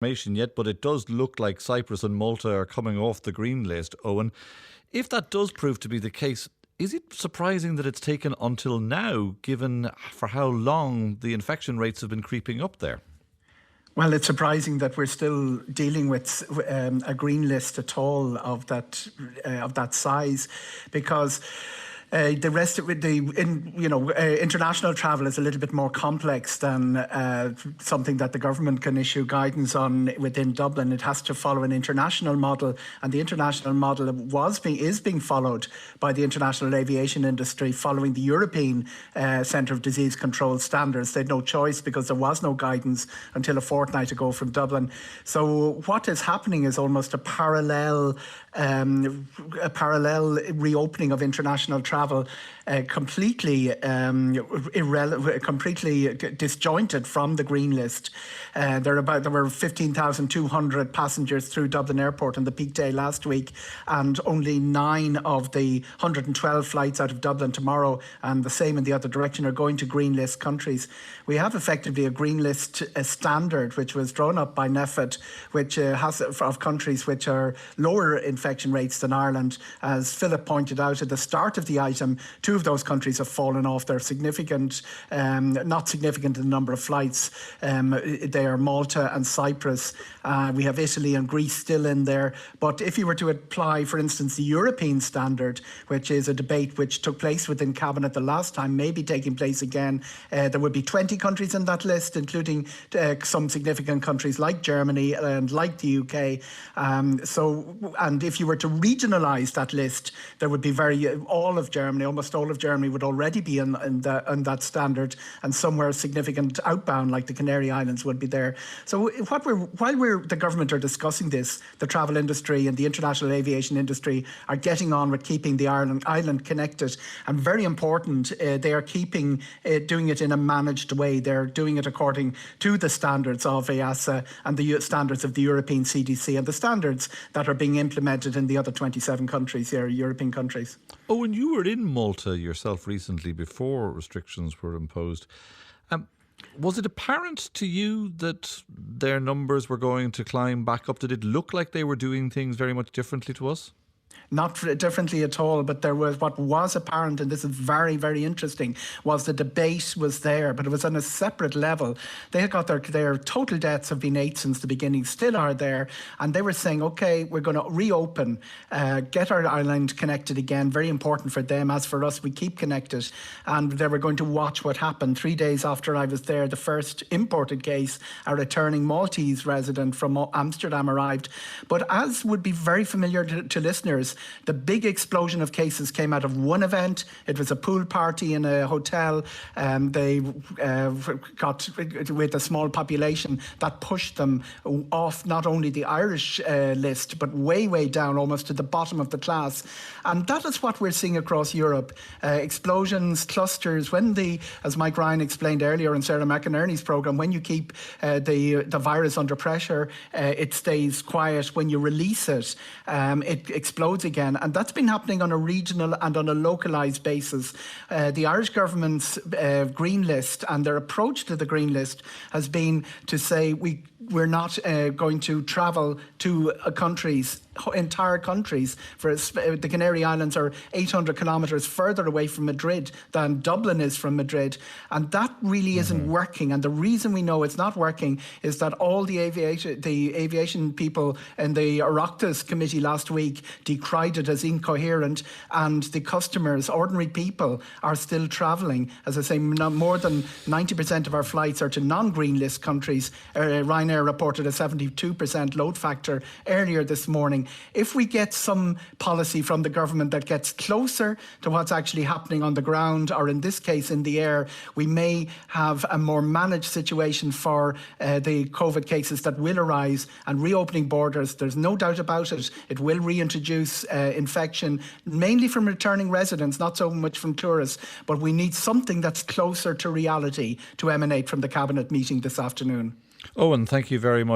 information yet, but it does look like Cyprus and Malta are coming off the green list, Eoghan. If that does prove to be the case, is it surprising that it's taken until now, given for how long the infection rates have been creeping up there? Well, it's surprising that we're still dealing with a green list at all of that size, because the rest of international travel is a little bit more complex than something that the government can issue guidance on within Dublin. It has to follow an international model, and the international model is being followed by the international aviation industry, following the European Centre of Disease Control standards. They had no choice because there was no guidance until a fortnight ago from Dublin. So what is happening is almost a parallel reopening of international travel, completely disjointed from the green list. There were 15,200 passengers through Dublin Airport on the peak day last week, and only 9 of the 112 flights out of Dublin tomorrow, and the same in the other direction, are going to green list countries. We have effectively a green list standard which was drawn up by NEFID, which has of countries which are lower infection rates than Ireland. As Philip pointed out at the start of the item, 2 of those countries have fallen off. They're significant, not significant in the number of flights. They are Malta and Cyprus. We have Italy and Greece still in there. But if you were to apply, for instance, the European standard, which is a debate which took place within Cabinet the last time, may be taking place again, there would be 20 countries in that list, including some significant countries like Germany and like the UK. And if you were to regionalise that list, there would be almost all of Germany would already be in that standard, and somewhere significant outbound like the Canary Islands would be there. So while the government are discussing this, the travel industry and the international aviation industry are getting on with keeping the island connected, and very important, they are doing it in a managed way. They're doing it according to the standards of EASA and the standards of the European CDC and the standards that are being implemented in the other 27 countries here, European countries. Oh, and you were in Malta yourself recently before restrictions were imposed. Was it apparent to you that their numbers were going to climb back up? Did it look like they were doing things very much differently to us? Not differently at all, but what was apparent, and this is very, very interesting, was the debate was there, but it was on a separate level. They had got their total deaths have been 8 since the beginning, still are there, and they were saying, okay, we're going to reopen, get our island connected again, very important for them. As for us, we keep connected, and they were going to watch what happened. 3 days after I was there, the first imported case, a returning Maltese resident from Amsterdam, arrived. But as would be very familiar to listeners, the big explosion of cases came out of one event. It was a pool party in a hotel. They got, with a small population, that pushed them off not only the Irish list, but way, way down, almost to the bottom of the class. And that is what we're seeing across Europe. Explosions, clusters. As Mike Ryan explained earlier in Sarah McInerney's programme, when you keep the virus under pressure, it stays quiet. When you release it, it explodes again, and that's been happening on a regional and on a localised basis. The Irish government's green list and their approach to the green list has been to say we're not going to travel to entire countries. The Canary Islands are 800 kilometres further away from Madrid than Dublin is from Madrid, and that really isn't working. And the reason we know it's not working is that all the aviation people in the Oireachtas committee last week decried it as incoherent, and the customers, ordinary people, are still travelling. As I say, more than 90% of our flights are to non-green list countries. Ryanair reported a 72% load factor earlier this morning. If we get some policy from the government that gets closer to what's actually happening on the ground, or in this case in the air, we may have a more managed situation for the COVID cases that will arise. And reopening borders, there's no doubt about it, it will reintroduce infection, mainly from returning residents, not so much from tourists. But we need something that's closer to reality to emanate from the Cabinet meeting this afternoon. Eoghan, thank you very much.